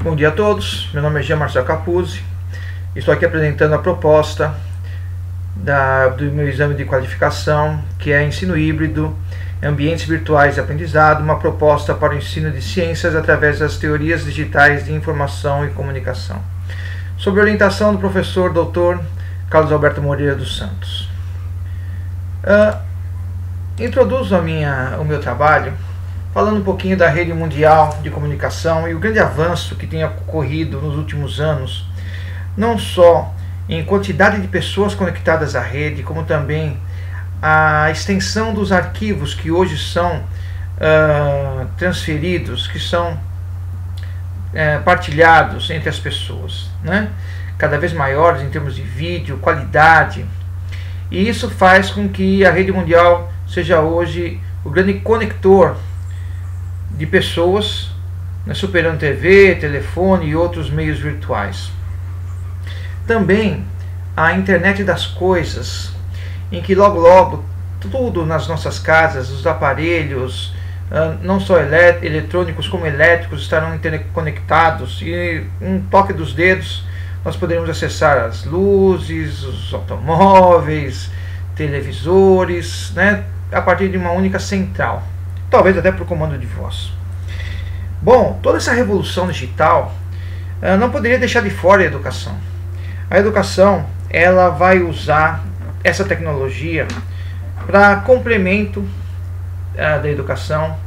Bom dia a todos, meu nome é Jean Marcel Capuzzi, estou aqui apresentando a proposta do meu exame de qualificação, que é ensino híbrido, ambientes virtuais de aprendizado, uma proposta para o ensino de ciências através das teorias digitais de informação e comunicação, sob orientação do professor Dr. Carlos Alberto Moreira dos Santos. Introduzo o meu trabalho falando um pouquinho da rede mundial de comunicação e o grande avanço que tem ocorrido nos últimos anos, não só em quantidade de pessoas conectadas à rede, como também a extensão dos arquivos que hoje são transferidos, que são partilhados entre as pessoas, né? Cada vez maiores em termos de vídeo, qualidade, e isso faz com que a rede mundial seja hoje o grande conector de pessoas, né, superando TV, telefone e outros meios virtuais. Também a internet das coisas, em que logo tudo nas nossas casas, os aparelhos, não só eletrônicos como elétricos, estarão interconectados, e um toque dos dedos nós poderemos acessar as luzes, os automóveis, televisores, né, a partir de uma única central, talvez até por comando de voz. Bom, toda essa revolução digital não poderia deixar de fora a educação. A educação, ela vai usar essa tecnologia para complemento da educação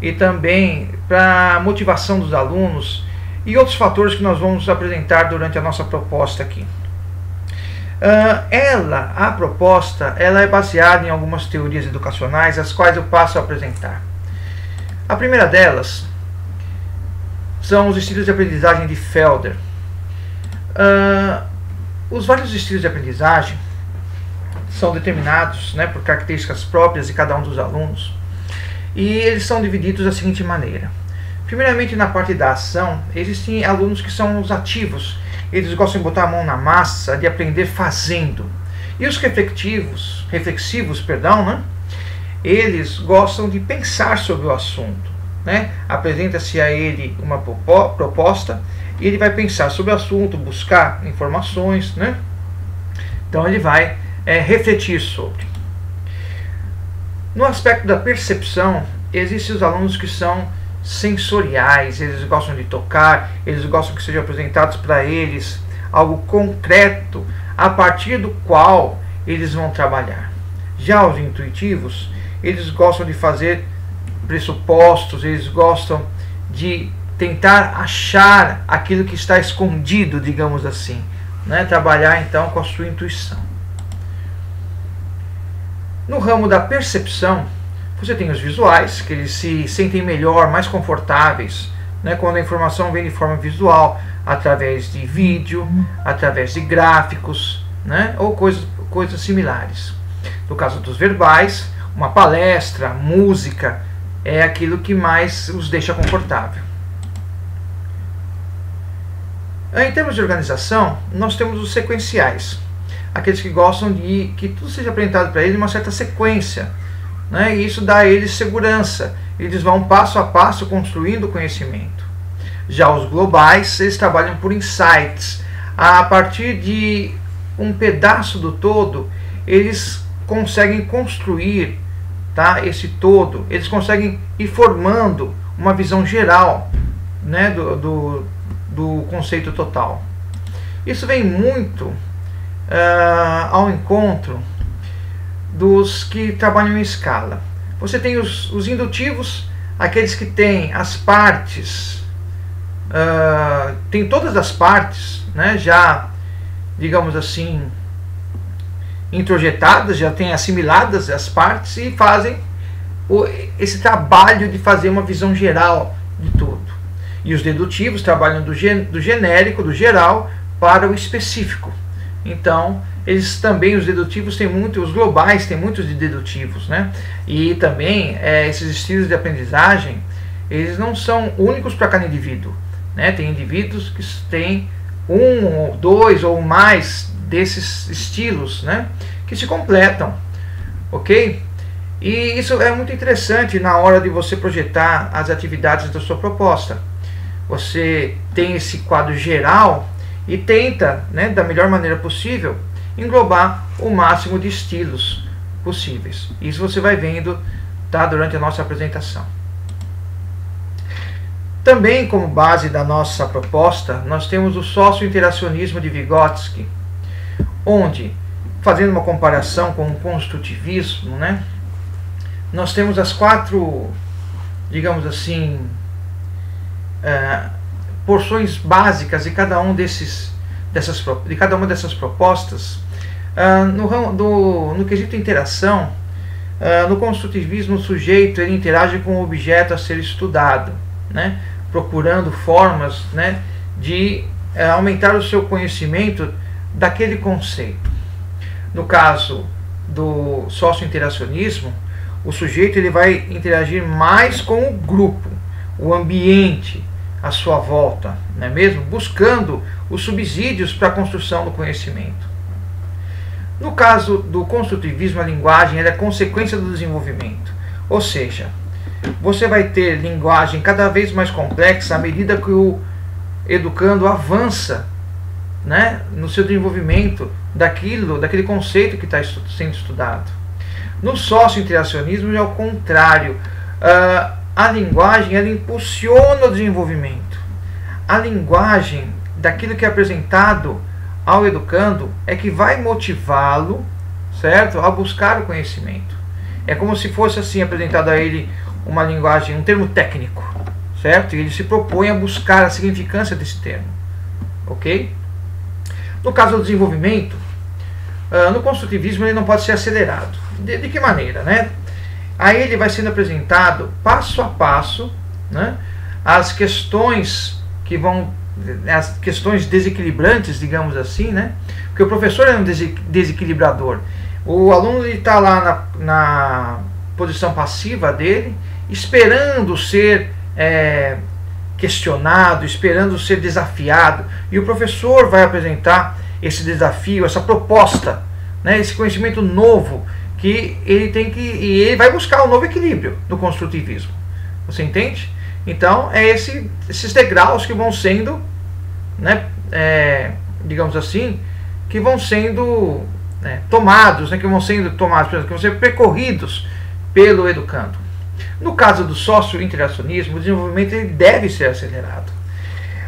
e também para motivação dos alunos e outros fatores que nós vamos apresentar durante a nossa proposta aqui. A proposta é baseada em algumas teorias educacionais, as quais eu passo a apresentar. A primeira delas são os estilos de aprendizagem de Felder. Os vários estilos de aprendizagem são determinados, né, por características próprias de cada um dos alunos, e eles são divididos da seguinte maneira. Primeiramente, na parte da ação, existem alunos que são os ativos. Eles gostam de botar a mão na massa, de aprender fazendo. E os reflexivos, né? Eles gostam de pensar sobre o assunto, né? Apresenta-se a ele uma proposta e ele vai pensar sobre o assunto, buscar informações, né? Então ele vai refletir sobre. No aspecto da percepção, existem os alunos que são sensoriais, eles gostam de tocar, eles gostam que sejam apresentados para eles algo concreto a partir do qual eles vão trabalhar. Já os intuitivos, eles gostam de fazer pressupostos, eles gostam de tentar achar aquilo que está escondido, digamos assim, né? Trabalhar então com a sua intuição. No ramo da percepção, você tem os visuais, que eles se sentem melhor, mais confortáveis, né, quando a informação vem de forma visual, através de vídeo, através de gráficos, né, ou coisas similares. No caso dos verbais, uma palestra, música, é aquilo que mais os deixa confortável. Em termos de organização, nós temos os sequenciais, aqueles que gostam de que tudo seja apresentado para eles em uma certa sequência, né? E isso dá a eles segurança, eles vão passo a passo construindo conhecimento. Já os globais, eles trabalham por insights, a partir de um pedaço do todo, eles conseguem construir, tá, esse todo, eles conseguem ir formando uma visão geral, né, do conceito total. Isso vem muito ao encontro dos que trabalham em escala. Você tem os indutivos, aqueles que têm as partes, tem todas as partes, né, já, digamos assim, introjetadas, já têm assimiladas as partes e fazem esse trabalho de fazer uma visão geral de tudo. E os dedutivos trabalham do genérico, do geral, para o específico. Então, eles também, os dedutivos têm muito, os globais têm muitos de dedutivos, né? E também esses estilos de aprendizagem, eles não são únicos para cada indivíduo, né? Tem indivíduos que têm um, dois ou mais desses estilos, né, que se completam, ok? E isso é muito interessante na hora de você projetar as atividades da sua proposta, você tem esse quadro geral e tenta, né, da melhor maneira possível, englobar o máximo de estilos possíveis. Isso você vai vendo, tá, durante a nossa apresentação. Também, como base da nossa proposta, nós temos o socio-interacionismo de Vygotsky, onde, fazendo uma comparação com o construtivismo, né, nós temos as 4, digamos assim, porções básicas de cada uma dessas propostas. No quesito interação, no construtivismo, o sujeito ele interage com o objeto a ser estudado, né, procurando formas, né, de aumentar o seu conhecimento daquele conceito. No caso do socio-interacionismo, o sujeito ele vai interagir mais com o grupo, o ambiente à sua volta, não é mesmo? Buscando os subsídios para a construção do conhecimento. No caso do construtivismo, a linguagem ela é consequência do desenvolvimento, ou seja, você vai ter linguagem cada vez mais complexa à medida que o educando avança, né, no seu desenvolvimento daquele conceito que está sendo estudado. No socio-interacionismo é o contrário. A linguagem ela impulsiona o desenvolvimento. A linguagem daquilo que é apresentado ao educando é que vai motivá-lo, certo, a buscar o conhecimento. É como se fosse assim apresentado a ele uma linguagem, um termo técnico, certo? E ele se propõe a buscar a significância desse termo, ok? No caso do desenvolvimento, no construtivismo ele não pode ser acelerado. De que maneira, né? Aí ele vai sendo apresentado passo a passo, né, as questões que vão, as questões desequilibrantes, digamos assim, né? Porque o professor é um desequilibrador. O aluno está lá na posição passiva dele, esperando ser questionado, esperando ser desafiado, e o professor vai apresentar esse desafio, essa proposta, né, esse conhecimento novo que ele tem que, e ele vai buscar um novo equilíbrio no construtivismo. Você entende? Então é esses degraus que vão sendo, né, digamos assim, que vão sendo tomados, né, que vão sendo percorridos pelo educando. No caso do socio-interacionismo, o desenvolvimento ele deve ser acelerado.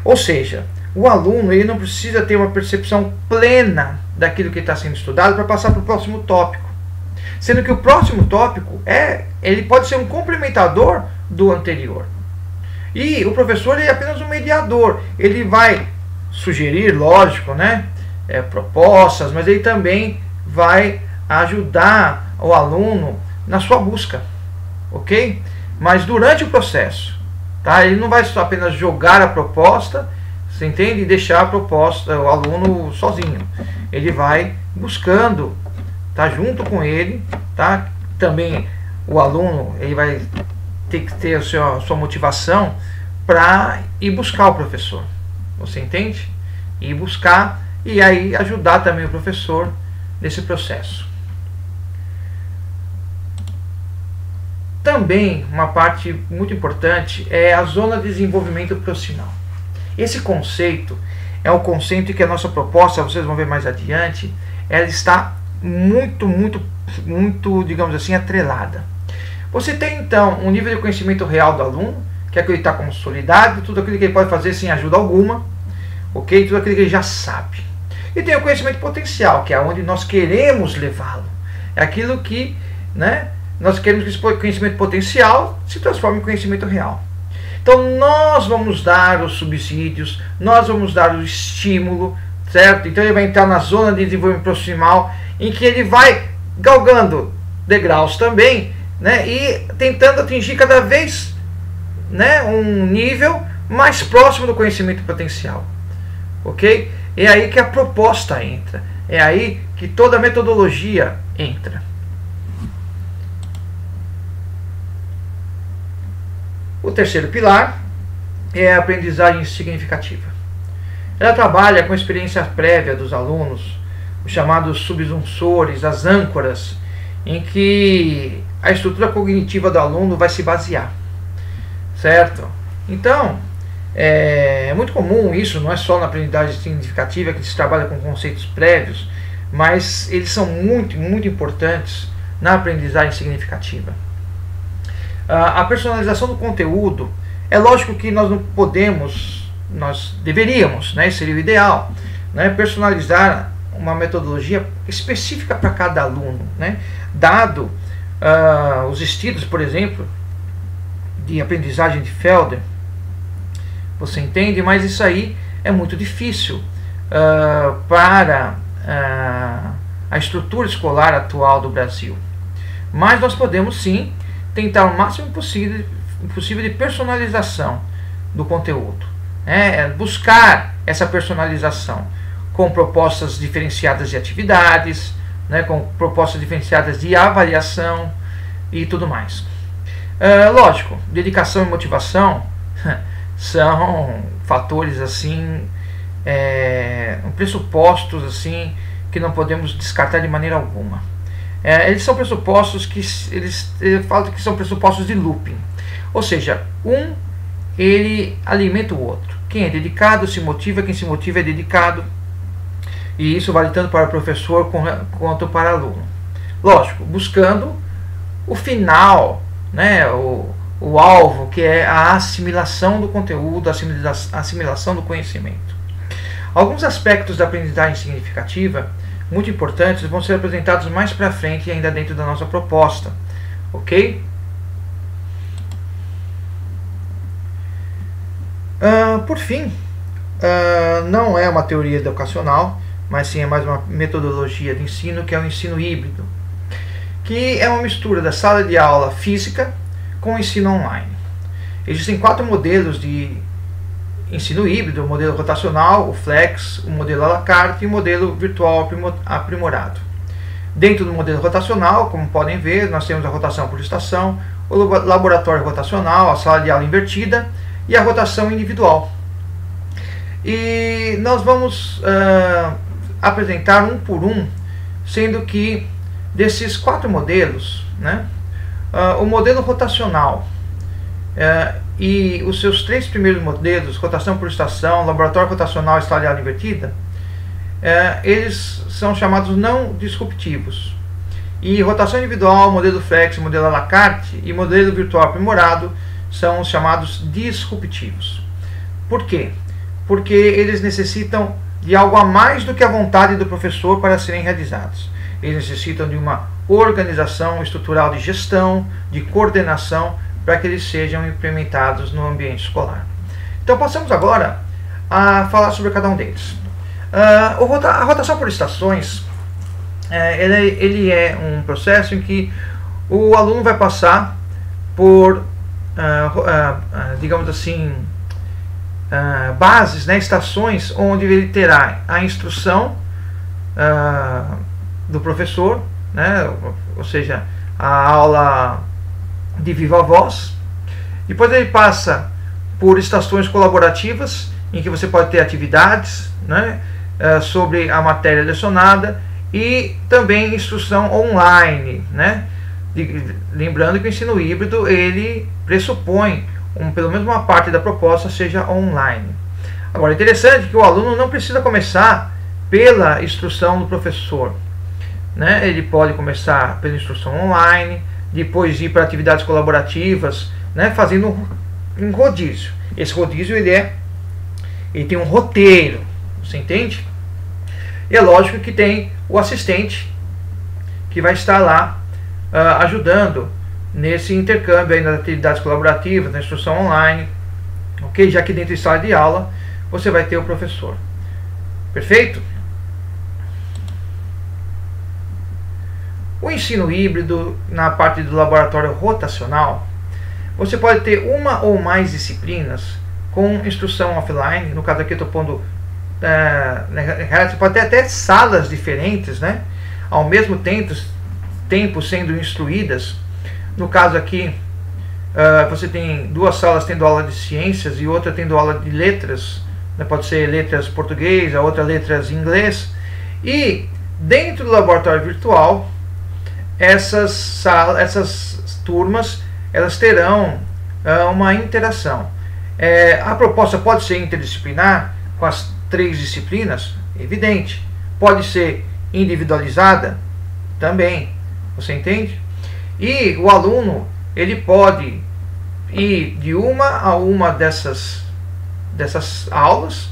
Ou seja, o aluno ele não precisa ter uma percepção plena daquilo que está sendo estudado para passar para o próximo tópico. Sendo que o próximo tópico ele pode ser um complementador do anterior. E o professor ele é apenas um mediador. Ele vai sugerir, lógico, né, propostas, mas ele também vai ajudar o aluno na sua busca, ok? Mas durante o processo, tá? Ele não vai só apenas jogar a proposta, você entende? E deixar a proposta, o aluno sozinho. Ele vai buscando, tá, junto com ele, tá? Também o aluno ele vai ter que ter a sua motivação para ir buscar o professor. Você entende? Ir buscar e aí ajudar também o professor nesse processo. Também uma parte muito importante é a zona de desenvolvimento proximal. Esse conceito é um conceito que a nossa proposta, vocês vão ver mais adiante, ela está muito, digamos assim, atrelada. Você tem então um nível de conhecimento real do aluno, que é aquele que está consolidado, tudo aquilo que ele pode fazer sem ajuda alguma, ok? Tudo aquilo que ele já sabe. E tem o conhecimento potencial, que é onde nós queremos levá-lo. É aquilo que, né, nós queremos que esse conhecimento potencial se transforme em conhecimento real. Então nós vamos dar os subsídios, nós vamos dar o estímulo, certo? Então ele vai entrar na zona de desenvolvimento proximal, em que ele vai galgando degraus também, né, e tentando atingir cada vez, né, um nível mais próximo do conhecimento potencial, ok? É aí que a proposta entra, é aí que toda a metodologia entra. O terceiro pilar é a aprendizagem significativa. Ela trabalha com a experiência prévia dos alunos, os chamados subsunsores, as âncoras, em que a estrutura cognitiva do aluno vai se basear, certo? Então, É muito comum isso, não é só na aprendizagem significativa que se trabalha com conceitos prévios, mas eles são muito importantes na aprendizagem significativa. A personalização do conteúdo, é lógico que nós não podemos, nós deveríamos, né, seria o ideal, né, personalizar uma metodologia específica para cada aluno, né, dado os estilos, por exemplo, de aprendizagem de Felder, você entende? Mas isso aí é muito difícil para a estrutura escolar atual do Brasil. Mas nós podemos sim tentar o máximo possível de personalização do conteúdo, buscar essa personalização com propostas diferenciadas de atividades, né, com propostas diferenciadas de avaliação e tudo mais. Lógico, dedicação e motivação são fatores assim, pressupostos assim que não podemos descartar de maneira alguma. Eles são pressupostos que eu falo que são pressupostos de looping, ou seja, ele alimenta o outro. Quem é dedicado se motiva, quem se motiva é dedicado, e isso vale tanto para o professor quanto para o aluno. Lógico, buscando o final, né, o alvo, que é a assimilação do conteúdo, a assimilação do conhecimento. Alguns aspectos da aprendizagem significativa muito importantes vão ser apresentados mais para frente, ainda dentro da nossa proposta, ok? Por fim, não é uma teoria educacional, mas sim é mais uma metodologia de ensino, que é o ensino híbrido, que é uma mistura da sala de aula física com o ensino online. Existem 4 modelos de ensino híbrido: o modelo rotacional, o flex, o modelo à la carte e o modelo virtual aprimorado. Dentro do modelo rotacional, como podem ver, nós temos a rotação por estação, o laboratório rotacional, a sala de aula invertida e a rotação individual. E nós vamos apresentar um por um, sendo que desses 4 modelos, né, o modelo rotacional e os seus 3 primeiros modelos, rotação por estação, laboratório rotacional e sala de aula invertida, eles são chamados não disruptivos. E rotação individual, modelo flex, modelo à la carte e modelo virtual aprimorado são os chamados disruptivos. Por quê? Porque eles necessitam de algo a mais do que a vontade do professor para serem realizados. Eles necessitam de uma organização estrutural de gestão, de coordenação, para que eles sejam implementados no ambiente escolar. Então passamos agora a falar sobre cada um deles. A rotação por estações, ele é um processo em que o aluno vai passar por, digamos assim, bases, né, estações onde ele terá a instrução do professor, né, ou seja, a aula de viva voz. Depois ele passa por estações colaborativas, em que você pode ter atividades, né, sobre a matéria lecionada, e também instrução online, né? Lembrando que o ensino híbrido ele pressupõe pelo menos uma parte da proposta seja online. Agora, é interessante que o aluno não precisa começar pela instrução do professor, né? Ele pode começar pela instrução online, depois ir para atividades colaborativas, né? Fazendo um rodízio. Esse rodízio ele tem um roteiro, você entende? E é lógico que tem o assistente que vai estar lá ajudando nesse intercâmbio aí nas atividades colaborativas, na instrução online, ok? Já que dentro de sala de aula você vai ter o professor. Perfeito? O ensino híbrido, na parte do laboratório rotacional, você pode ter uma ou mais disciplinas com instrução offline. No caso aqui eu estou pondo você pode ter até salas diferentes, né, ao mesmo tempo sendo instruídas. No caso aqui você tem 2 salas tendo aula de ciências e outra tendo aula de letras, né, pode ser letras português, a outra letras inglês. E dentro do laboratório virtual, essas turmas elas terão uma interação. A proposta pode ser interdisciplinar com as 3 disciplinas? Evidente. Pode ser individualizada? Também. Você entende? E o aluno, ele pode ir de uma a uma dessas aulas,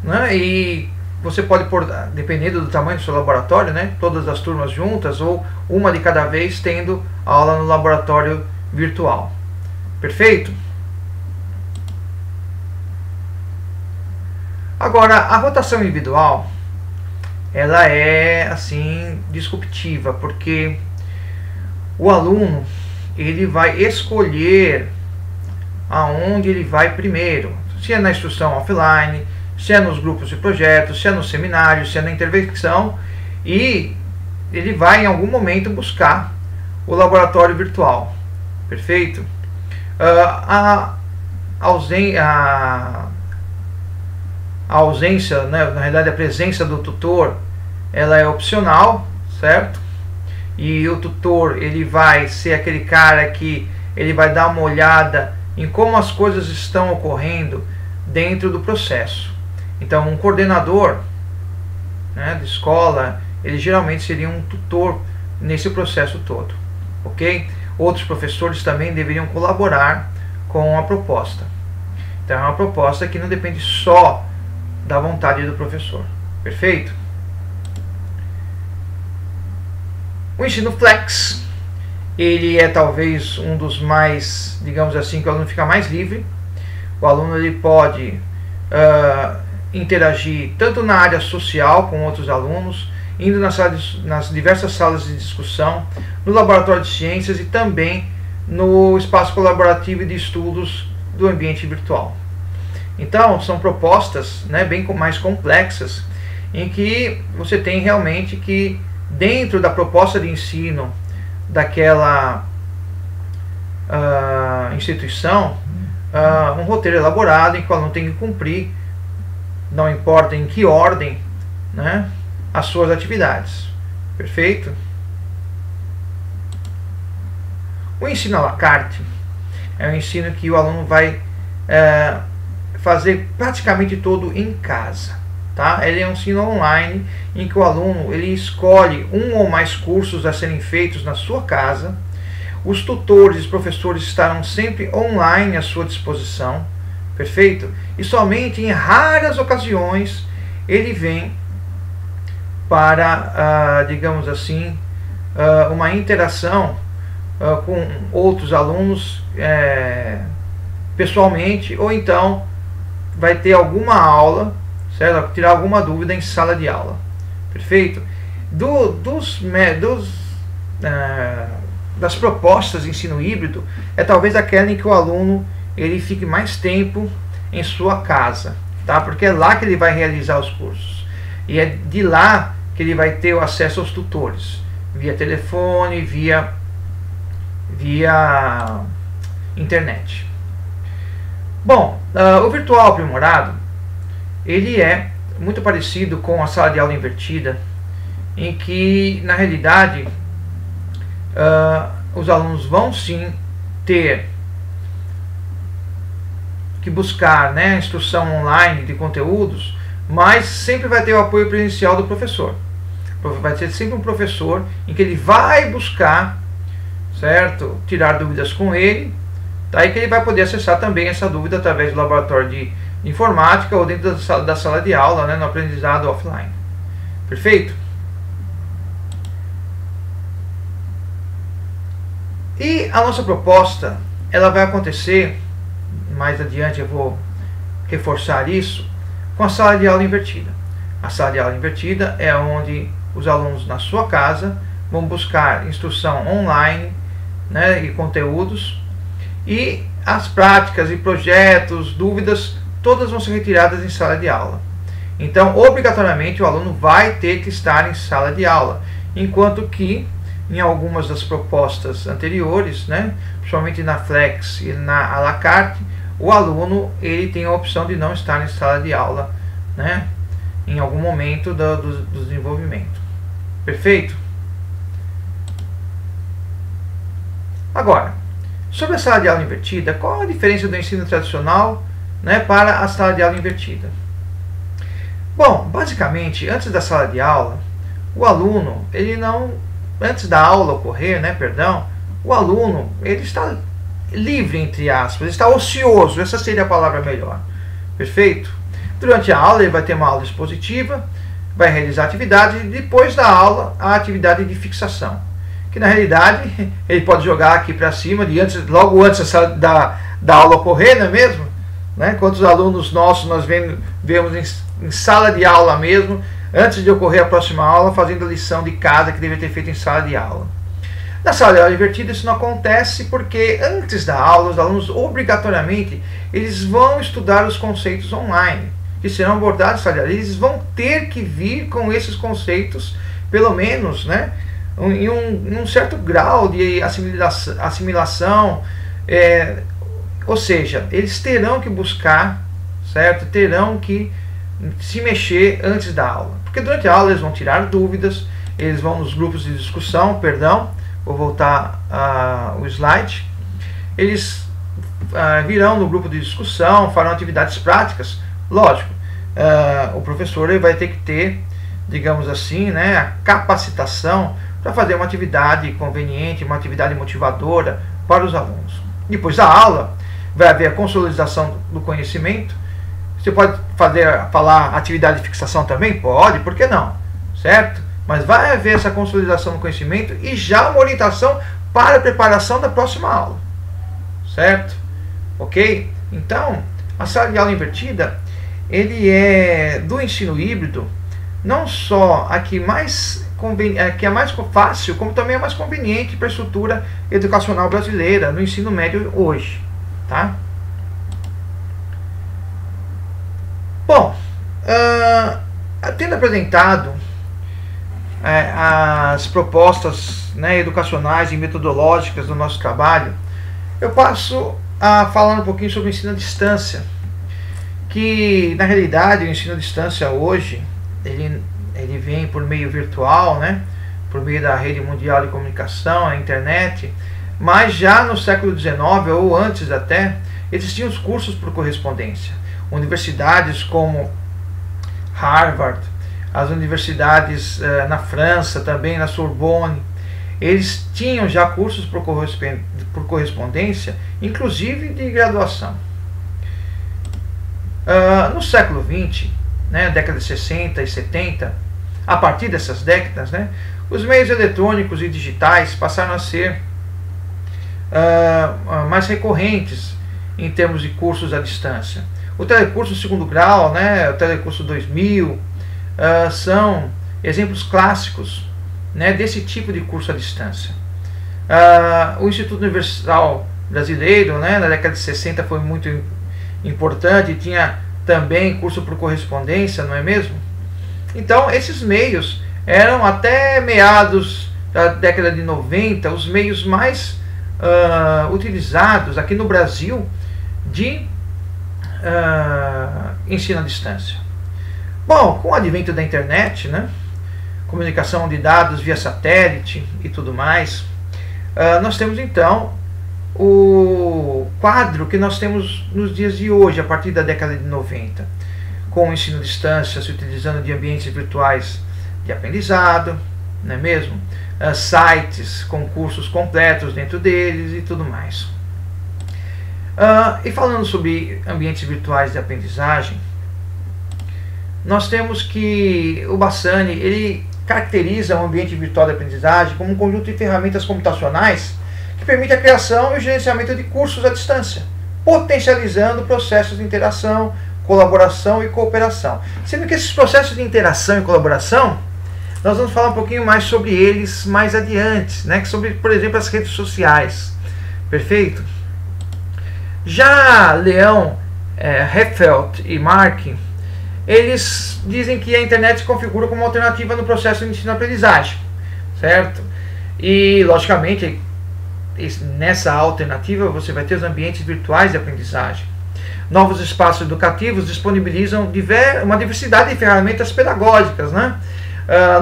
né? E você pode pôr, dependendo do tamanho do seu laboratório, né, todas as turmas juntas, ou uma de cada vez, tendo aula no laboratório virtual. Perfeito? Agora, a rotação individual, ela é assim disruptiva, porque o aluno, ele vai escolher aonde ele vai primeiro, se é na instrução offline, se é nos grupos de projetos, se é no seminário, se é na intervenção, e ele vai em algum momento buscar o laboratório virtual. Perfeito? A ausência, né, na realidade a presença do tutor, ela é opcional, certo? E o tutor, ele vai ser aquele cara que ele vai dar uma olhada em como as coisas estão ocorrendo dentro do processo. Então, um coordenador, né, de escola, ele geralmente seria um tutor nesse processo todo, ok? Outros professores também deveriam colaborar com a proposta. Então, é uma proposta que não depende só da vontade do professor. Perfeito? O ensino flex, ele é talvez um dos mais, digamos assim, que o aluno fica mais livre. O aluno ele pode interagir tanto na área social com outros alunos, indo nas diversas salas de discussão, no laboratório de ciências e também no espaço colaborativo e de estudos do ambiente virtual. Então, são propostas, né, bem mais complexas, em que você tem realmente que, dentro da proposta de ensino daquela instituição, um roteiro elaborado em que o aluno tem que cumprir, não importa em que ordem, né, as suas atividades. Perfeito? O ensino à la carte é um ensino que o aluno vai fazer praticamente todo em casa, tá? Ele é um ensino online em que o aluno ele escolhe um ou mais cursos a serem feitos na sua casa. Os tutores e professores estarão sempre online à sua disposição, perfeito? E somente em raras ocasiões ele vem para, digamos assim, uma interação com outros alunos pessoalmente, ou então vai ter alguma aula, certo? Tirar alguma dúvida em sala de aula. Perfeito? Das propostas de ensino híbrido, é talvez aquela em que o aluno ele fique mais tempo em sua casa, tá? Porque é lá que ele vai realizar os cursos. E é de lá que ele vai ter o acesso aos tutores, via telefone, via internet. Bom, o virtual aprimorado, ele é muito parecido com a sala de aula invertida, em que, na realidade, os alunos vão sim ter que buscar, né, instrução online de conteúdos, mas sempre vai ter o apoio presencial do professor. Vai ser sempre um professor em que ele vai buscar, certo, tirar dúvidas com ele, tá? E que ele vai poder acessar também essa dúvida através do laboratório de informática ou dentro da sala de aula, né, no aprendizado offline. Perfeito? E a nossa proposta, ela vai acontecer, mais adiante eu vou reforçar isso, com a sala de aula invertida. A sala de aula invertida é onde os alunos na sua casa vão buscar instrução online, né, e conteúdos, e as práticas e projetos, dúvidas, todas vão ser retiradas em sala de aula. Então, obrigatoriamente, o aluno vai ter que estar em sala de aula, enquanto que em algumas das propostas anteriores, né, principalmente na Flex e na à la carte, o aluno ele tem a opção de não estar em sala de aula, né, em algum momento do desenvolvimento. Perfeito? Agora, sobre a sala de aula invertida, qual a diferença do ensino tradicional né, para a sala de aula invertida. Bom, basicamente, antes da sala de aula, o aluno, ele não, antes da aula ocorrer, né, perdão, o aluno, ele está livre, entre aspas, está ocioso, essa seria a palavra melhor. Perfeito? Durante a aula, ele vai ter uma aula expositiva, vai realizar atividade, e depois da aula, a atividade de fixação. Que na realidade, ele pode jogar aqui para cima, logo antes da aula ocorrer, não é mesmo? Né? Quantos alunos nossos nós vemos em sala de aula mesmo, antes de ocorrer a próxima aula, fazendo a lição de casa que deveria ter feito em sala de aula. Na sala de aula invertida isso não acontece porque antes da aula, os alunos obrigatoriamente eles vão estudar os conceitos online, que serão abordados em sala de aula. Eles vão ter que vir com esses conceitos, pelo menos, né, em um certo grau de assimilação, ou seja, eles terão que buscar, certo? Terão que se mexer antes da aula. Porque durante a aula eles vão tirar dúvidas, eles vão nos grupos de discussão, perdão, vou voltar o slide. Eles virão no grupo de discussão, farão atividades práticas. Lógico, o professor ele vai ter que ter, digamos assim, né, a capacitação para fazer uma atividade conveniente, uma atividade motivadora para os alunos. Depois da aula, vai haver a consolidação do conhecimento. Você pode falar atividade de fixação também? Pode, por que não? Certo? Mas vai haver essa consolidação do conhecimento e já uma orientação para a preparação da próxima aula. Certo? Ok? Então, a sala de aula invertida, ele é do ensino híbrido, não só a que é mais fácil, como também é mais conveniente para a estrutura educacional brasileira no ensino médio hoje. Tá? Bom, tendo apresentado as propostas, né, educacionais e metodológicas do nosso trabalho, eu passo a falar um pouquinho sobre o ensino à distância, que na realidade o ensino à distância hoje ele vem por meio virtual, né, por meio da rede mundial de comunicação, a internet, mas já no século XIX ou antes até existiam os cursos por correspondência. Universidades como Harvard, as universidades na França, também na Sorbonne, eles tinham já cursos por correspondência, inclusive de graduação. No século XX, né, década de 60 e 70, a partir dessas décadas, né, os meios eletrônicos e digitais passaram a ser mais recorrentes em termos de cursos à distância. O telecurso segundo grau, né, o telecurso 2000, são exemplos clássicos, né, desse tipo de curso à distância. O Instituto Universal Brasileiro, né, na década de 60 foi muito importante, tinha também curso por correspondência, não é mesmo? Então esses meios eram até meados da década de 90 os meios mais utilizados aqui no Brasil de ensino à distância. Bom, com o advento da internet, né, comunicação de dados via satélite e tudo mais, nós temos então o quadro que nós temos nos dias de hoje, a partir da década de 90, com o ensino à distância, se utilizando de ambientes virtuais de aprendizado, não é mesmo? Sites com cursos completos dentro deles e tudo mais. E falando sobre ambientes virtuais de aprendizagem, nós temos que o Bassani ele caracteriza o ambiente virtual de aprendizagem como um conjunto de ferramentas computacionais que permite a criação e o gerenciamento de cursos à distância, potencializando processos de interação, colaboração e cooperação. Sendo que esses processos de interação e colaboração, nós vamos falar um pouquinho mais sobre eles mais adiante, né? Sobre, por exemplo, as redes sociais. Perfeito? Já Leão, Heffeld e Mark, eles dizem que a internet se configura como alternativa no processo de ensino-aprendizagem, certo? E, logicamente, nessa alternativa você vai ter os ambientes virtuais de aprendizagem. Novos espaços educativos disponibilizam uma diversidade de ferramentas pedagógicas, né?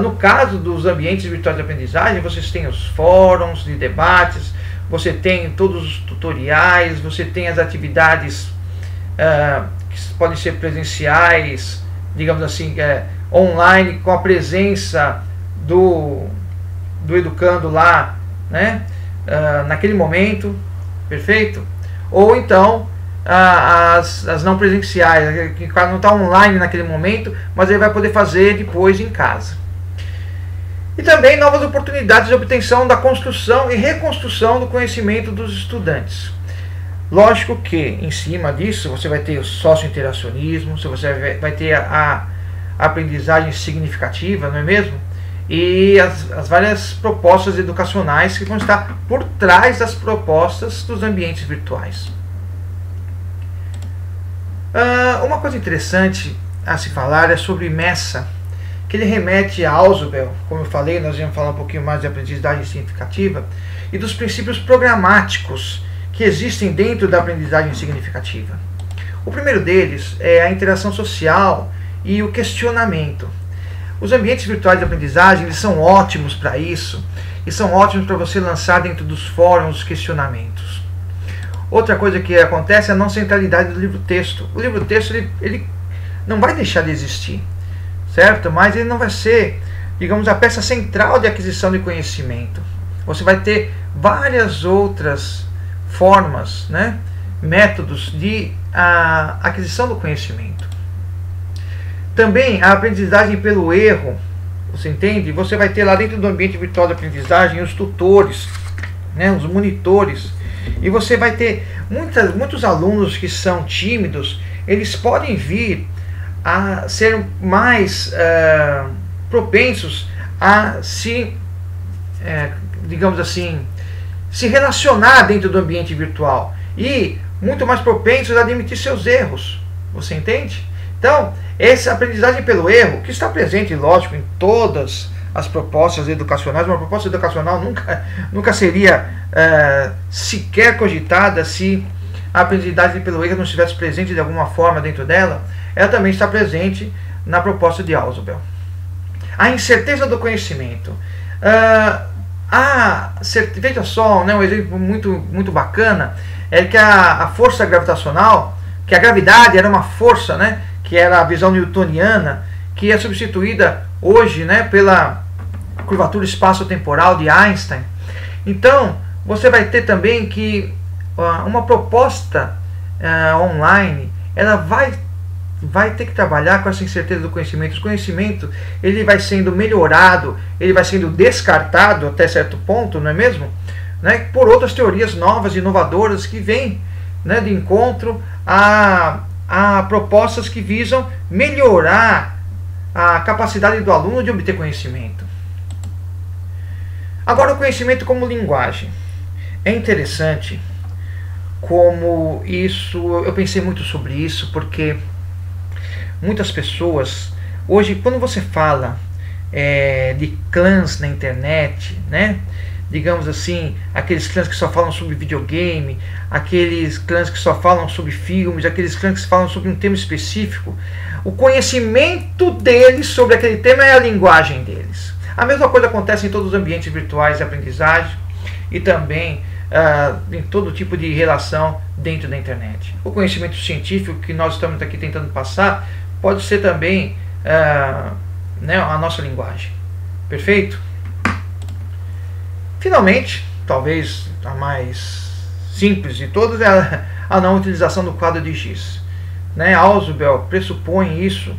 No caso dos ambientes virtuais de aprendizagem, vocês têm os fóruns de debates, você tem todos os tutoriais, você tem as atividades que podem ser presenciais, digamos assim, online, com a presença do educando lá, né, naquele momento, perfeito? Ou então as não presenciais, que o cara não está online naquele momento, mas ele vai poder fazer depois em casa. E também novas oportunidades de obtenção da construção e reconstrução do conhecimento dos estudantes. Lógico que em cima disso você vai ter o socio-interacionismo, você vai ter a aprendizagem significativa, não é mesmo? E as várias propostas educacionais que vão estar por trás das propostas dos ambientes virtuais. Uma coisa interessante a se falar é sobre Messa, que ele remete a Ausubel. Como eu falei, nós vamos falar um pouquinho mais de aprendizagem significativa e dos princípios programáticos que existem dentro da aprendizagem significativa. O primeiro deles é a interação social e o questionamento. Os ambientes virtuais de aprendizagem, eles são ótimos para isso, e são ótimos para você lançar dentro dos fóruns os questionamentos. Outra coisa que acontece é a não centralidade do livro-texto. O livro-texto ele não vai deixar de existir, certo? Mas ele não vai ser, digamos, a peça central de aquisição de conhecimento. Você vai ter várias outras formas, né, métodos de aquisição do conhecimento. Também a aprendizagem pelo erro, você entende? Você vai ter lá dentro do ambiente virtual de aprendizagem os tutores, né, os monitores, e você vai ter muitos alunos que são tímidos, eles podem vir a ser mais propensos a se, digamos assim, se relacionar dentro do ambiente virtual e muito mais propensos a admitir seus erros. Você entende? Então, essa aprendizagem pelo erro, que está presente, lógico, em todas as propostas educacionais, uma proposta educacional nunca seria sequer cogitada se a aprendizagem pelo erro não estivesse presente de alguma forma dentro dela. Ela também está presente na proposta de Ausubel. A incerteza do conhecimento. Veja só, né, um exemplo muito bacana é que a força gravitacional, que a gravidade era uma força, né, que era a visão newtoniana, que é substituída hoje, né, pela curvatura espaço-temporal de Einstein. Então, você vai ter também que uma proposta online, ela vai ter que trabalhar com essa incerteza do conhecimento. O conhecimento, ele vai sendo melhorado, ele vai sendo descartado até certo ponto, não é mesmo? Né, por outras teorias novas e inovadoras que vêm, né, de encontro a propostas que visam melhorar a capacidade do aluno de obter conhecimento. Agora, o conhecimento como linguagem. É interessante como isso, eu pensei muito sobre isso, porque muitas pessoas, hoje, quando você fala de clãs na internet, né, digamos assim, aqueles clãs que só falam sobre videogame, aqueles clãs que só falam sobre filmes, aqueles clãs que falam sobre um tema específico, o conhecimento deles sobre aquele tema é a linguagem deles. A mesma coisa acontece em todos os ambientes virtuais de aprendizagem e também em todo tipo de relação dentro da internet. O conhecimento científico que nós estamos aqui tentando passar pode ser também né, a nossa linguagem. Perfeito? Finalmente, talvez a mais simples de todas é a não utilização do quadro de giz. Né? Ausubel pressupõe isso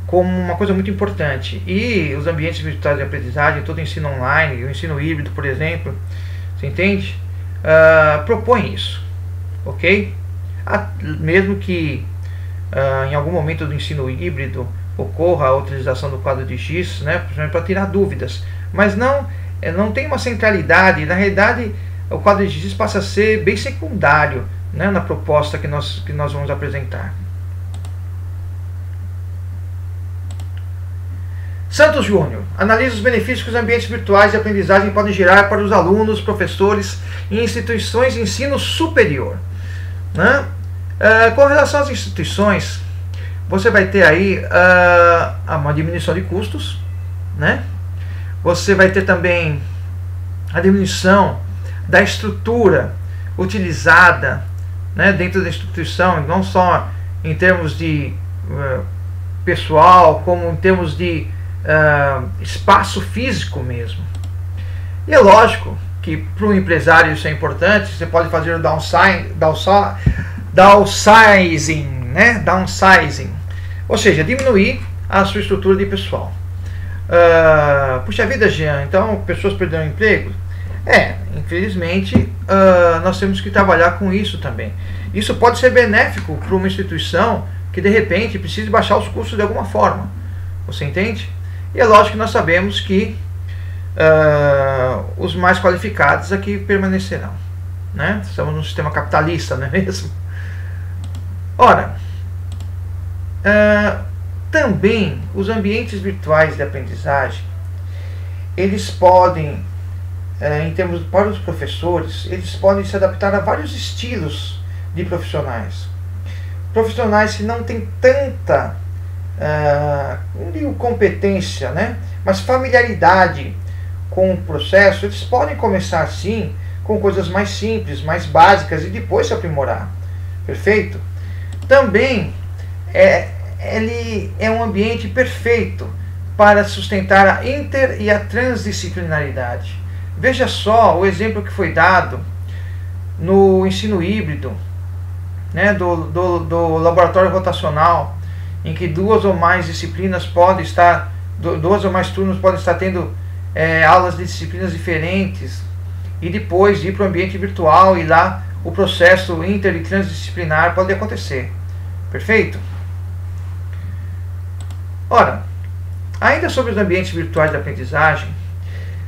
como uma coisa muito importante. E os ambientes virtuais de aprendizagem, todo o ensino online, o ensino híbrido, por exemplo, você entende? Propõe isso, ok? Mesmo que em algum momento do ensino híbrido ocorra a utilização do quadro de giz, né, para tirar dúvidas, mas não tem uma centralidade. Na realidade, o quadro de giz passa a ser bem secundário, né, na proposta que nós vamos apresentar. Santos Júnior analisa os benefícios que os ambientes virtuais de aprendizagem podem gerar para os alunos, professores e instituições de ensino superior. Né? Com relação às instituições, você vai ter aí uma diminuição de custos, né? Você vai ter também a diminuição da estrutura utilizada, né, dentro da instituição, não só em termos de pessoal, como em termos de espaço físico mesmo. E é lógico que para um empresário isso é importante. Você pode fazer o downsizing, né? Downsizing, ou seja, diminuir a sua estrutura de pessoal. Puxa vida, Jean, então pessoas perderam emprego? Infelizmente nós temos que trabalhar com isso também. Isso pode ser benéfico para uma instituição que de repente precise baixar os custos de alguma forma. Você entende? E é lógico que nós sabemos que os mais qualificados aqui permanecerão, né? Estamos num sistema capitalista, não é mesmo? Ora, também os ambientes virtuais de aprendizagem, eles podem, em termos para os professores, eles podem se adaptar a vários estilos de profissionais. Profissionais que não têm tanta não digo competência, né, mas familiaridade com o processo, eles podem começar sim com coisas mais simples, mais básicas e depois se aprimorar. Perfeito? Também ele é um ambiente perfeito para sustentar a inter e a transdisciplinaridade. Veja só o exemplo que foi dado no ensino híbrido, né, do laboratório rotacional, em que duas ou mais disciplinas podem estar, duas ou mais turnos podem estar tendo aulas de disciplinas diferentes, e depois ir para o ambiente virtual, e lá o processo inter e transdisciplinar pode acontecer. Perfeito? Ora, ainda sobre os ambientes virtuais de aprendizagem,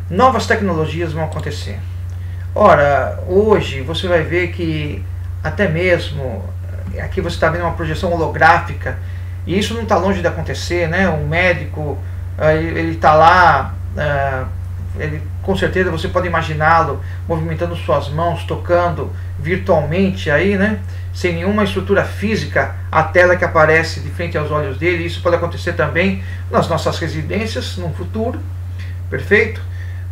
novas tecnologias vão acontecer. Ora, hoje você vai ver que até mesmo, aqui você está vendo uma projeção holográfica, e isso não está longe de acontecer, né? Um médico, ele está lá, ele, com certeza você pode imaginá-lo movimentando suas mãos, tocando virtualmente aí, né? Sem nenhuma estrutura física, a tela que aparece de frente aos olhos dele. Isso pode acontecer também nas nossas residências no futuro. Perfeito?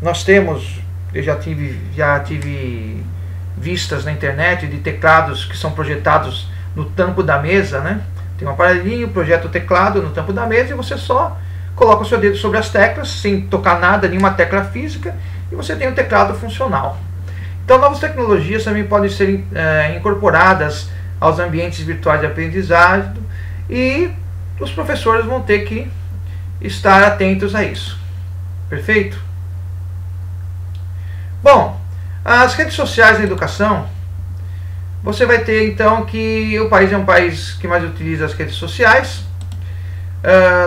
Nós temos, eu já tive vistas na internet de teclados que são projetados no tampo da mesa, né? Tem um aparelhinho, projeta o teclado no tampo da mesa e você só coloca o seu dedo sobre as teclas, sem tocar nada, nenhuma tecla física, e você tem um teclado funcional. Então, novas tecnologias também podem ser incorporadas aos ambientes virtuais de aprendizagem, e os professores vão ter que estar atentos a isso. Perfeito? Bom, as redes sociais na educação, você vai ter então que o país é um país que mais utiliza as redes sociais.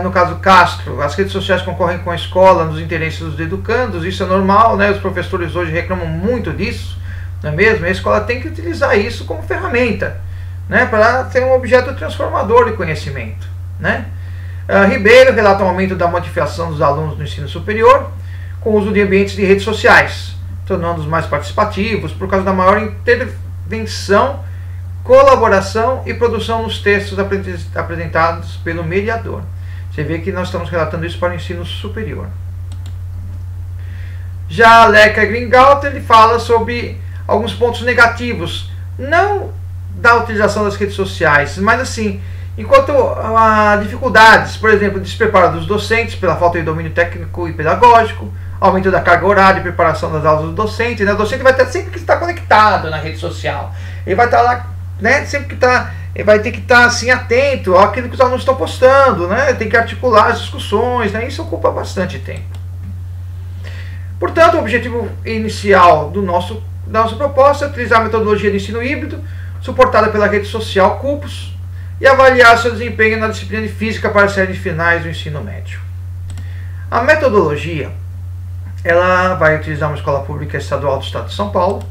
No caso Castro, as redes sociais concorrem com a escola nos interesses dos educandos. Isso é normal, né? Os professores hoje reclamam muito disso, não é mesmo? A escola tem que utilizar isso como ferramenta, né? Para ter um objeto transformador de conhecimento, né? Ribeiro relata um aumento da motivação dos alunos no ensino superior com o uso de ambientes de redes sociais, tornando-os mais participativos por causa da maior intervenção, colaboração e produção nos textos apresentados pelo mediador. Você vê que nós estamos relatando isso para o ensino superior. Já Leca Gringaut, ele fala sobre alguns pontos negativos, não da utilização das redes sociais, mas assim, enquanto há dificuldades, por exemplo, despreparo dos docentes pela falta de domínio técnico e pedagógico, aumento da carga horária e preparação das aulas do docente, né? O docente vai ter sempre que estar conectado na rede social, ele vai estar lá, né? Sempre que está, ele vai ter que estar assim atento àquilo que os alunos estão postando, né? Tem que articular as discussões, né? Isso ocupa bastante tempo. Portanto, o objetivo inicial da nossa proposta é utilizar a metodologia de ensino híbrido, suportada pela rede social Cupos, e avaliar seu desempenho na disciplina de física para as séries finais do ensino médio. A metodologia, ela vai utilizar uma escola pública estadual do estado de São Paulo.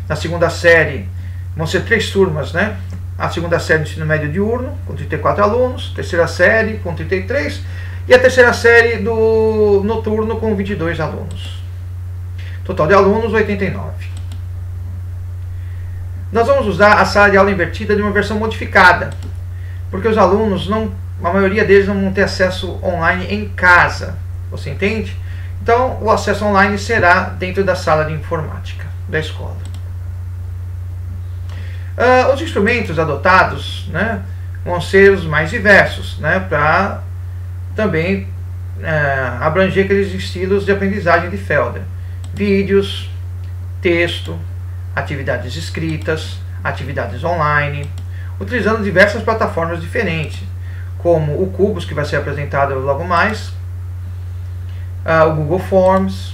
Na segunda série, vão ser 3 turmas, né? A segunda série do ensino médio diurno, com 34 alunos, terceira série com 33, e a terceira série do noturno com 22 alunos. Total de alunos, 89. Nós vamos usar a sala de aula invertida de uma versão modificada, porque os alunos, a maioria deles não vão ter acesso online em casa. Você entende? Então, o acesso online será dentro da sala de informática da escola. Os instrumentos adotados, né, vão ser os mais diversos, né, para também abranger aqueles estilos de aprendizagem de Felder. Vídeos, texto, atividades escritas, atividades online, utilizando diversas plataformas diferentes, como o Cubus, que vai ser apresentado logo mais, o Google Forms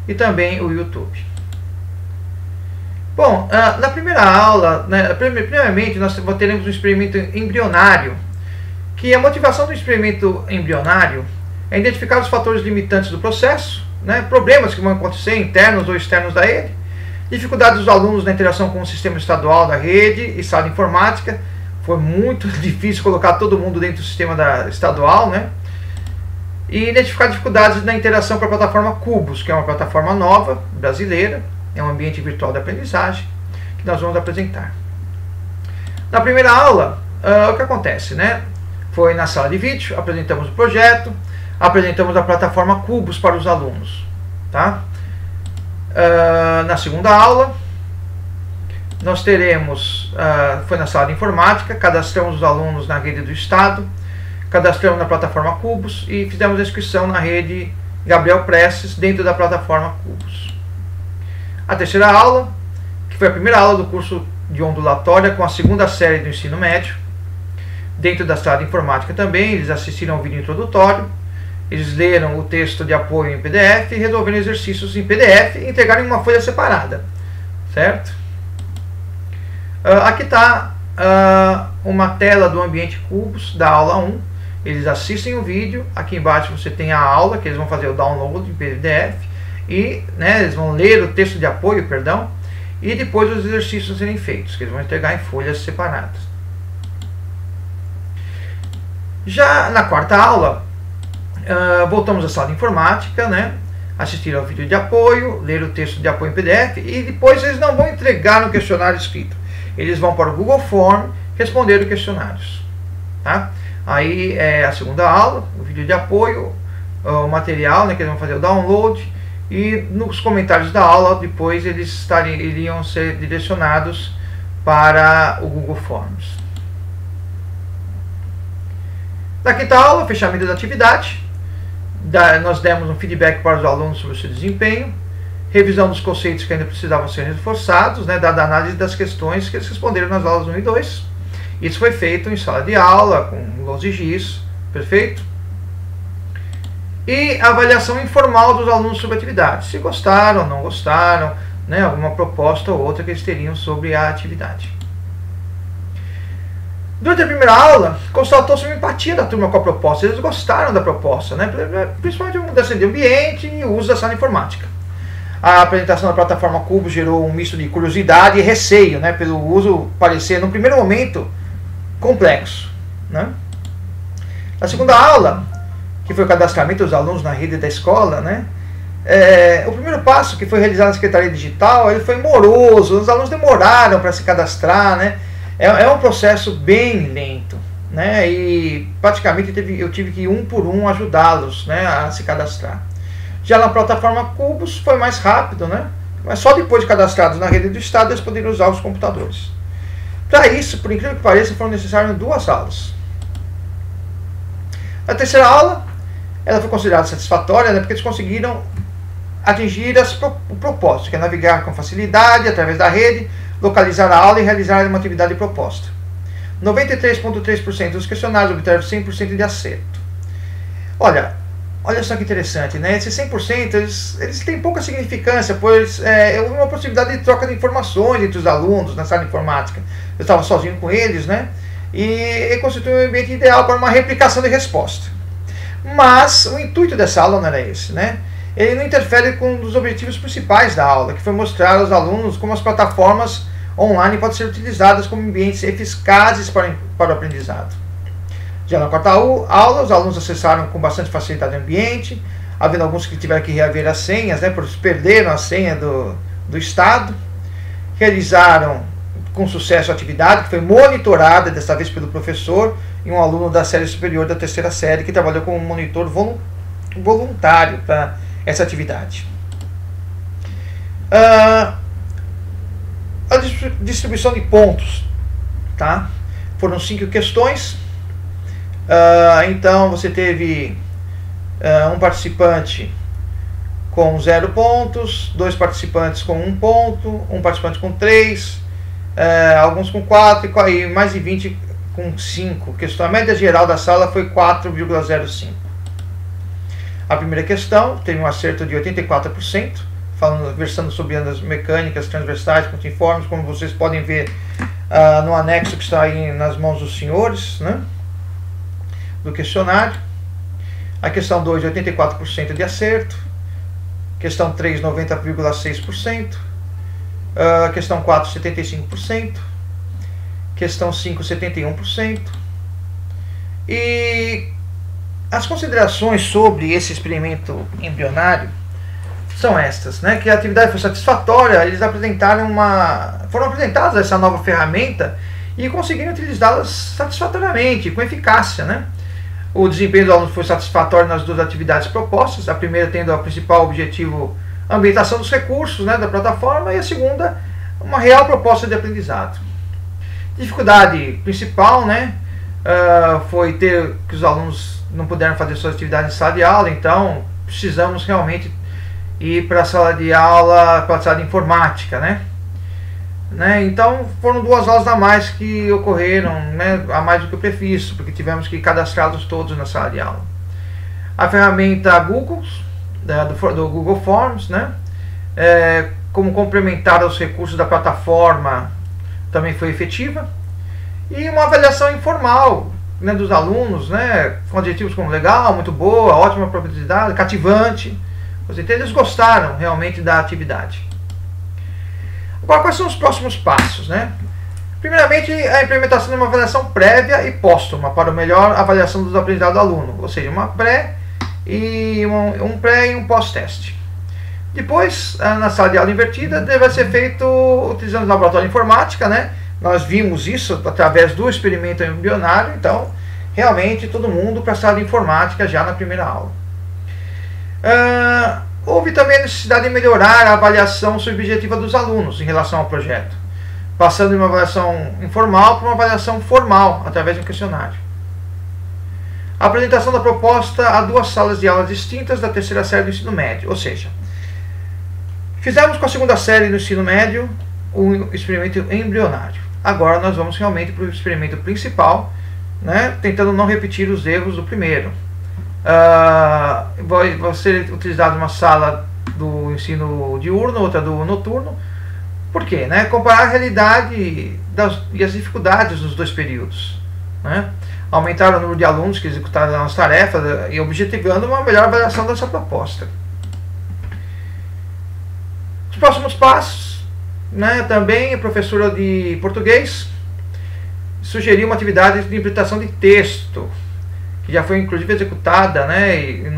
e também o YouTube. Bom, na primeira aula, né, primeiramente nós teremos um experimento embrionário, que a motivação do experimento embrionário é identificar os fatores limitantes do processo, né, problemas que vão acontecer internos ou externos da rede, dificuldades dos alunos na interação com o sistema estadual da rede e sala de informática. Foi muito difícil colocar todo mundo dentro do sistema estadual, né? E identificar dificuldades na interação com a plataforma Cubus, que é uma plataforma nova, brasileira, é um ambiente virtual de aprendizagem, que nós vamos apresentar. Na primeira aula, o que acontece, né? Foi na sala de vídeo, apresentamos o projeto, apresentamos a plataforma Cubus para os alunos, tá? Na segunda aula, nós teremos, foi na sala de informática, cadastramos os alunos na rede do Estado, cadastramos na plataforma Cubus e fizemos a inscrição na rede Gabriel Prestes dentro da plataforma Cubus. A terceira aula, que foi a primeira aula do curso de ondulatória com a segunda série do ensino médio, dentro da sala de informática também, eles assistiram ao vídeo introdutório, eles leram o texto de apoio em PDF e resolveram exercícios em PDF e entregaram em uma folha separada, certo? Aqui está uma tela do ambiente Cubus da aula 1. Eles assistem o vídeo, aqui embaixo você tem a aula, que eles vão fazer o download em PDF, e né, eles vão ler o texto de apoio, perdão, e depois os exercícios serem feitos, que eles vão entregar em folhas separadas. Já na quarta aula, voltamos à sala de informática, né, assistir ao vídeo de apoio, ler o texto de apoio em PDF, e depois eles não vão entregar no questionário escrito. Eles vão para o Google Form responder os questionários. Tá? Aí é a segunda aula, o vídeo de apoio, o material, né, que eles vão fazer o download, e nos comentários da aula depois eles iriam ser direcionados para o Google Forms. Na quinta aula, fechamento da atividade, nós demos um feedback para os alunos sobre o seu desempenho, revisão dos conceitos que ainda precisavam ser reforçados, né, dada a análise das questões que eles responderam nas aulas 1 e 2. Isso foi feito em sala de aula, com lousa e giz, perfeito? E avaliação informal dos alunos sobre a atividade, se gostaram, não gostaram, né, alguma proposta ou outra que eles teriam sobre a atividade. Durante a primeira aula, constatou-se uma empatia da turma com a proposta, eles gostaram da proposta, né, principalmente a mudança de ambiente e o uso da sala informática. A apresentação da plataforma Cubus gerou um misto de curiosidade e receio, né, pelo uso parecer, no primeiro momento, complexo. Né? Na segunda aula, que foi o cadastramento dos alunos na rede da escola, né, o primeiro passo, que foi realizado na Secretaria Digital, ele foi moroso, os alunos demoraram para se cadastrar, né, é um processo bem lento, né, e praticamente eu tive que um por um ajudá-los, né, a se cadastrar. Já na plataforma Cubus foi mais rápido, né? Mas só depois de cadastrados na rede do Estado eles poderiam usar os computadores. Para isso, por incrível que pareça, foram necessárias 2 aulas. A terceira aula, ela foi considerada satisfatória, né, porque eles conseguiram atingir o propósito, que é navegar com facilidade através da rede, localizar a aula e realizar uma atividade proposta. 93,3% dos questionários obtiveram 100% de acerto. Olha só que interessante, né? Esses 100% eles têm pouca significância, pois houve uma possibilidade de troca de informações entre os alunos na sala de informática. Eu estava sozinho com eles, né? E constitui um ambiente ideal para uma replicação de resposta. Mas o intuito dessa aula não era esse, né? Ele não interfere com um dos objetivos principais da aula, que foi mostrar aos alunos como as plataformas online podem ser utilizadas como ambientes eficazes para o aprendizado. Já na quarta aula, os alunos acessaram com bastante facilidade o ambiente, havendo alguns que tiveram que reaver as senhas, né, porque perderam a senha do Estado. Realizaram com sucesso a atividade, que foi monitorada, desta vez pelo professor, e um aluno da série superior da terceira série, que trabalhou como monitor voluntário para essa atividade. a distribuição de pontos, tá? Foram 5 questões. Então você teve um participante com 0 pontos, 2 participantes com 1 ponto, um participante com 3, alguns com 4 e mais de 20 com 5 questões. A média geral da sala foi 4,05. A primeira questão teve um acerto de 84%, versando sobre andas mecânicas transversais contiformes, como vocês podem ver no anexo que está aí nas mãos dos senhores, né, do questionário. A questão 2, 84% de acerto. Questão 3, 90,6%. Questão 4, 75%. Questão 5, 71%. E as considerações sobre esse experimento embrionário são estas, né? Que a atividade foi satisfatória, eles foram apresentados essa nova ferramenta e conseguiram utilizá-las satisfatoriamente, com eficácia, né? O desempenho do aluno foi satisfatório nas 2 atividades propostas, a primeira tendo o principal objetivo a ambientação dos recursos, né, da plataforma, e a segunda uma real proposta de aprendizado. Dificuldade principal, né, foi ter que os alunos não puderam fazer suas atividades em sala de aula, então precisamos realmente ir para a sala de aula, para a sala de informática, né? Então foram 2 aulas a mais que ocorreram, né, a mais do que o previsto, porque tivemos que cadastrá-los todos na sala de aula. A ferramenta Google, do Google Forms, né, como complementar aos recursos da plataforma, também foi efetiva. E uma avaliação informal, né, dos alunos, né, com adjetivos como legal, muito boa, ótima probabilidade, cativante. Eles gostaram realmente da atividade. Agora, quais são os próximos passos, né? Primeiramente, a implementação de uma avaliação prévia e póstuma para a melhor avaliação dos aprendizados do aluno, ou seja, uma pré e um pré e um pós-teste. Depois, na sala de aula invertida, deve ser feito utilizando o laboratório de informática, né? Nós vimos isso através do experimento embrionário, então, realmente, todo mundo para a sala de informática já na primeira aula. Houve também a necessidade de melhorar a avaliação subjetiva dos alunos em relação ao projeto, passando de uma avaliação informal para uma avaliação formal, através de um questionário. A apresentação da proposta a 2 salas de aulas distintas da 3ª série do ensino médio, ou seja, fizemos com a 2ª série do ensino médio o experimento embrionário. Agora nós vamos realmente para o experimento principal, né, tentando não repetir os erros do primeiro. Vai ser utilizada uma sala do ensino diurno, outra do noturno. Por quê? Né? Comparar a realidade e as dificuldades dos 2 períodos, né? Aumentar o número de alunos que executaram as tarefas e objetivando uma melhor avaliação dessa proposta. Os próximos passos, né? Também a professora de português sugeriu uma atividade de interpretação de texto, que já foi inclusive executada, né, e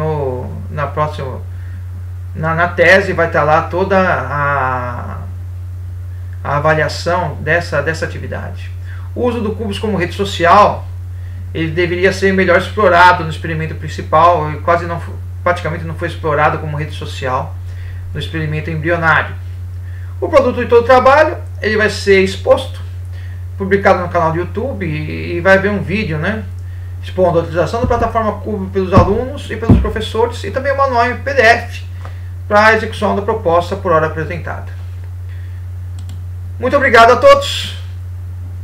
na tese vai estar lá toda a avaliação dessa atividade. O uso do Cubos como rede social, ele deveria ser melhor explorado no experimento principal, e praticamente não foi explorado como rede social no experimento embrionário. O produto de todo o trabalho, ele vai ser exposto, publicado no canal do YouTube, e vai haver um vídeo, né, expondo a utilização da plataforma Cubo pelos alunos e pelos professores, e também o manual em PDF para a execução da proposta por hora apresentada. Muito obrigado a todos.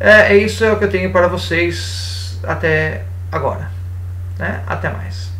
É isso que eu tenho para vocês até agora, né? Até mais.